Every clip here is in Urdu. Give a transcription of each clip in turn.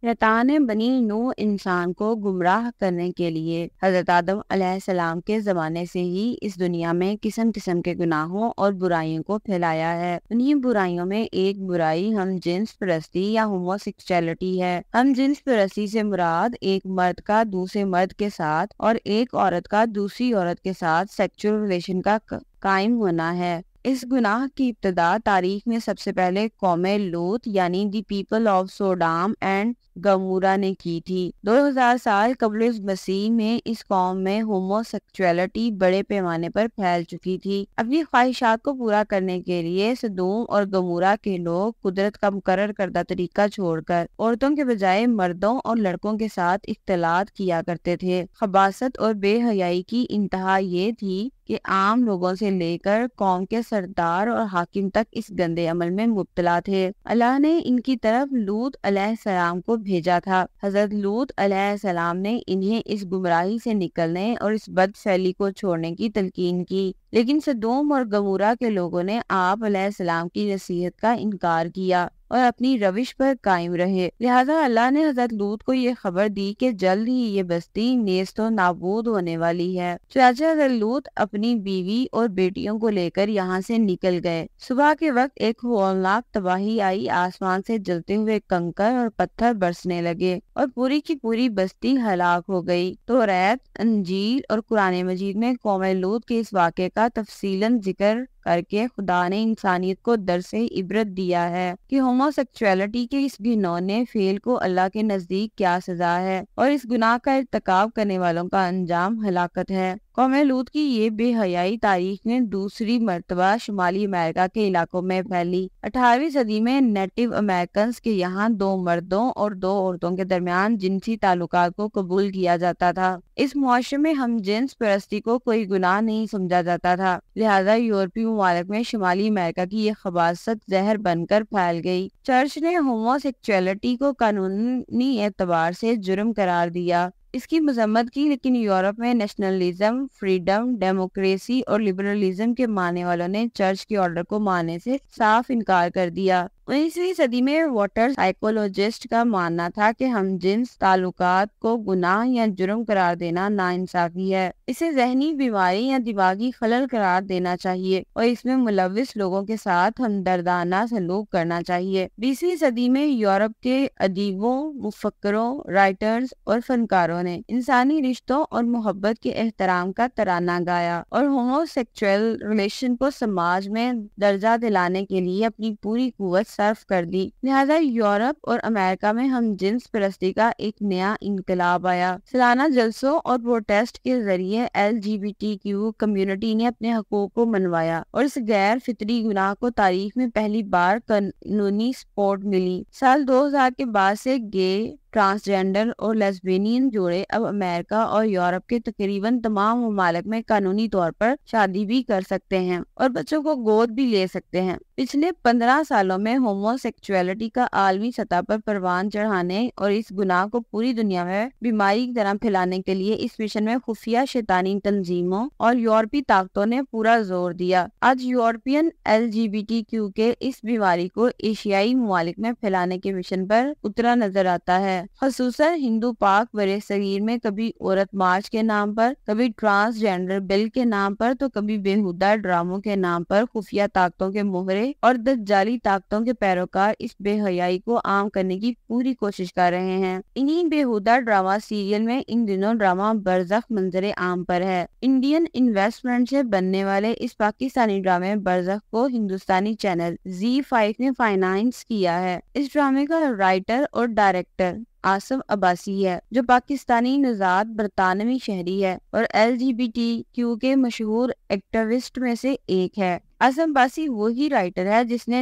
شیطان بنی نوح انسان کو گمراہ کرنے کے لیے حضرت آدم علیہ السلام کے زمانے سے ہی اس دنیا میں قسم قسم کے گناہوں اور برائیوں کو پھیلایا ہے۔ انہیں برائیوں میں ایک برائی ہم جنس پرستی یا ہوموسیکسولیٹی ہے۔ ہم جنس پرستی سے مراد ایک مرد کا دوسرے مرد کے ساتھ اور ایک عورت کا دوسری عورت کے ساتھ سیکچول ریلیشن کا قائم ہونا ہے۔ اس گناہ کی ابتدا تاریخ میں سب سے پہلے قوم لوط یعنی دی پیپل آف سوڈام اینڈ گمورا نے کی تھی۔ 2000 سال قبل مسیح میں اس قوم میں ہوموسیکسولیٹی بڑے پیمانے پر پھیل چکی تھی۔ اپنی خواہشات کو پورا کرنے کے لیے سدوم اور گمورا کے لوگ قدرت کا مقرر کردہ طریقہ چھوڑ کر عورتوں کے بجائے مردوں اور لڑکوں کے ساتھ اختلاط کیا کرتے تھے۔ خباثت اور بے حیائی کی انتہا یہ تھی کہ عام لوگوں سے لے کر قوم کے سردار اور حاکم تک اس گندے عمل میں مبتلا تھے۔ اللہ نے ان کی طرف لوط علیہ السلام کو بھیجا تھا۔ حضرت لوط علیہ السلام نے انہیں اس گمراہی سے نکلنے اور اس بد فعلی کو چھوڑنے کی تلقین کی، لیکن سدوم اور گمورا کے لوگوں نے آپ علیہ السلام کی نصیحت کا انکار کیا اور اپنی روش پر قائم رہے۔ لہذا اللہ نے حضرت لوط کو یہ خبر دی کہ جلد ہی یہ بستی نیست و نابود ہونے والی ہے۔ چنانچہ حضرت لوط اپنی بیوی اور بیٹیوں کو لے کر یہاں سے نکل گئے۔ صبح کے وقت ایک ہولناک تباہی آئی، آسمان سے جلتے ہوئے کنکر اور پتھر برسنے لگے اور پوری کی پوری بستی ہلاک ہو گئی۔ توریت، انجیل اور قرآن مجید میں قوم لوط کے اس واقعے کا تفصیلاً ذکر کر کے خدا نے انسانیت کو درس عبرت دیا ہے کہ ہوموسیکسولیٹی کے اس گھنونے فعل کو اللہ کے نزدیک کیا سزا ہے اور اس گناہ کا ارتکاب کرنے والوں کا انجام ہلاکت ہے۔ قوم لوط کی یہ بے حیائی تاریخ میں دوسری مرتبہ شمالی امریکہ کے علاقوں میں پھیلی۔ 18ویں صدی میں نیٹو امریکنز کے یہاں 2 مردوں اور 2 عورتوں کے درمیان جنسی تعلقات کو قبول کیا جاتا تھا۔ اس معاشرے میں ہم جنس پرستی کو کوئی گناہ نہیں سمجھا جاتا تھا، لہذا یورپی ممالک میں شمالی امریکہ کی یہ خباثت زہر بن کر پھیل گئی۔ چرچ نے ہوموسیکسولیٹی کو قانونی اعتبار سے جرم قرار دیا، اس کی مذمت کی، لیکن یورپ میں نیشنلزم، فریڈم، ڈیموکریسی اور لبرلزم کے ماننے والوں نے چرچ کے آرڈر کو ماننے سے صاف انکار کر دیا۔ 19ویں صدی میں واٹر سائیکولوجسٹ کا ماننا تھا کہ ہم جنس تعلقات کو گناہ یا جرم قرار دینا ناانصافی ہے، اسے ذہنی بیماری یا دماغی خلل قرار دینا چاہیے اور اس میں ملوث لوگوں کے ساتھ ہمدردانہ سلوک کرنا چاہیے۔ 20ویں صدی میں یورپ کے ادیبوں، مفکروں، رائٹرز اور فنکاروں نے انسانی رشتوں اور محبت کے احترام کا ترانہ گایا اور ہوموسیکسوئل ریلیشن کو سماج میں درجہ دلانے کے لیے اپنی پوری قوت صرف کر دی۔ لہذا یورپ اور امریکہ میں ہم جنس پرستی کا ایک نیا انقلاب آیا۔ سالانہ جلسوں اور پروٹیسٹ کے ذریعے LGBTQ کمیونٹی نے اپنے حقوق کو منوایا اور اس غیر فطری گناہ کو تاریخ میں پہلی بار قانونی سپورٹ ملی۔ سال 2000 کے بعد سے گے، ٹرانسجینڈر اور لیسبینین جوڑے اب امریکہ اور یورپ کے تقریباً تمام ممالک میں قانونی طور پر شادی بھی کر سکتے ہیں اور بچوں کو گود بھی لے سکتے ہیں۔ پچھلے 15 سالوں میں ہوموسیکسولیٹی کا عالمی سطح پر پروان چڑھانے اور اس گناہ کو پوری دنیا میں بیماری کی طرح پھیلانے کے لیے اس مشن میں خفیہ شیطانی تنظیموں اور یورپی طاقتوں نے پورا زور دیا۔ آج یورپین LGBTQ کے اس بیماری کو ایشیائی ممالک میں پھیلانے کے مشن پر اترا نظر آتا ہے، خصوصاً ہندو پاک برصغیر میں کبھی عورت مارچ کے نام پر، کبھی ٹرانسجینڈر بل کے نام پر تو کبھی بیہودہ ڈراموں کے نام پر خفیہ طاقتوں کے مہرے اور دجالی طاقتوں کے پیروکار اس بے حیائی کو عام کرنے کی پوری کوشش کر رہے ہیں۔ انہی بیہودہ ڈرامہ سیریل میں ان دنوں ڈرامہ برزخ منظر عام پر ہے۔ انڈین انویسٹمنٹ سے بننے والے اس پاکستانی ڈرامے برزخ کو ہندوستانی چینل ZEE5 نے فائنانس کیا ہے۔ اس ڈرامے کا رائٹر اور ڈائریکٹر آصف عباسی ہے، جو پاکستانی نژاد برطانوی شہری ہے اور LGBTQ کے مشہور ایکٹیوسٹ میں سے ایک ہے۔ آصف عباسی وہی رائٹر ہے جس نے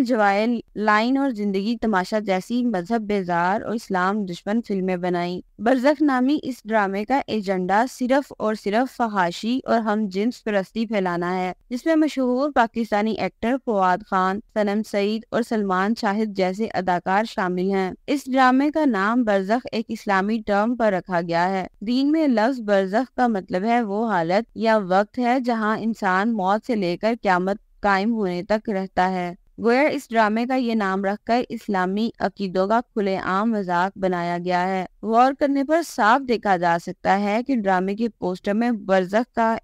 جوائل لائن اور زندگی تماشا جیسی مذہب بیزار اور اسلام دشمن فلمیں بنائی۔ برزخ نامی اس ڈرامے کا ایجنڈا صرف اور صرف فحاشی اور ہم جنس پرستی پھیلانا ہے، جس میں مشہور پاکستانی ایکٹر فواد خان، صنم سعید اور سلمان شاہد جیسے اداکار شامل ہیں۔ اس ڈرامے کا نام برزخ ایک اسلامی ٹرم پر رکھا گیا ہے۔ دین میں لفظ برزخ کا مطلب ہے وہ حالت یا وقت ہے جہاں انسان موت سے لے کر قیامت قائم ہونے تک رہتا ہے۔ گویا اس ڈرامے کا یہ نام رکھ کر اسلامی عقیدوں کا کھلے عام مذاق بنایا گیا ہے۔ غور کرنے پر صاف دیکھا جا سکتا ہے کہ ڈرامے کے پوسٹر میں برزخ کا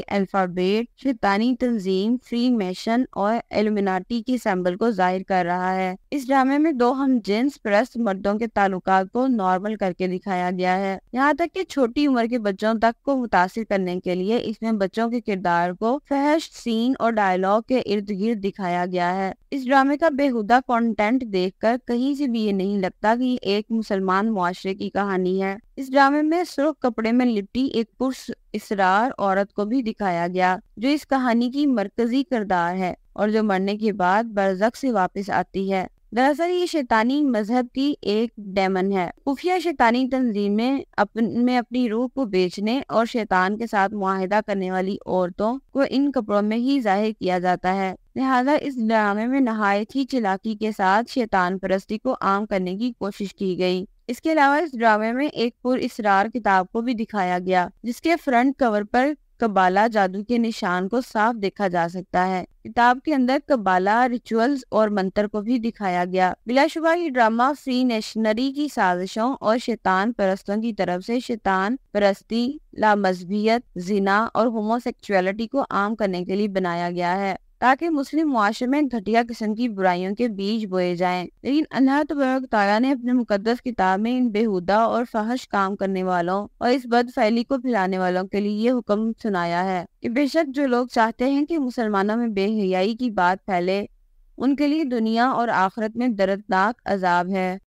الفابیٹ شیطانی تنظیم فری میشن اور ایلومیناٹی کی سمبل کو ظاہر کر رہا ہے۔ اس ڈرامے میں دو ہم جنس پرست مردوں کے تعلقات کو نارمل کر کے دکھایا گیا ہے، یہاں تک کہ چھوٹی عمر کے بچوں تک کو متاثر کرنے کے لیے اس میں بچوں کے کردار کو فحش سین اور ڈائلاگ کے ارد گرد دکھایا گیا ہے۔ اس ڈرامے کا بےہودہ کنٹینٹ دیکھ کر کہیں سے بھی یہ نہیں لگتا کہ یہ ایک مسلمان معاشرے کی کہانی ہے۔ اس ڈرامے میں سرخ کپڑے میں لپٹی ایک پراسرار عورت کو بھی دکھایا گیا جو اس کہانی کی مرکزی کردار ہے اور جو مرنے کے بعد برزخ سے واپس آتی ہے۔ دراصل یہ شیطانی مذہب کی ایک ڈیمن ہے۔ خفیہ شیطانی تنظیم میں اپنی روح کو بیچنے اور شیطان کے ساتھ معاہدہ کرنے والی عورتوں کو ان کپڑوں میں ہی ظاہر کیا جاتا ہے، لہذا اس ڈرامے میں نہایت ہی چالاکی کے ساتھ شیطان پرستی کو عام کرنے کی کوشش کی گئی۔ اس کے علاوہ اس ڈرامے میں ایک پراسرار کتاب کو بھی دکھایا گیا جس کے فرنٹ کور پر قبالہ جادو کے نشان کو صاف دیکھا جا سکتا ہے۔ کتاب کے اندر قبالہ ریچولز اور منتر کو بھی دکھایا گیا۔ بلا شبہ یہ ڈرامہ فری نیشنری کی سازشوں اور شیطان پرستوں کی طرف سے شیطان پرستی، لامذہبیت، زنا اور ہومو سیکچولیٹی کو عام کرنے کے لیے بنایا گیا ہے تاکہ مسلم معاشرے میں گھٹیا قسم کی برائیوں کے بیج بوئے جائیں۔ لیکن اللہ تبارک تعالیٰ نے اپنے مقدس کتاب میں ان بےہودہ اور فحش کام کرنے والوں اور اس بد فعلی کو پھیلانے والوں کے لیے یہ حکم سنایا ہے کہ بے شک جو لوگ چاہتے ہیں کہ مسلمانوں میں بے حیائی کی بات پھیلے، ان کے لیے دنیا اور آخرت میں دردناک عذاب ہے۔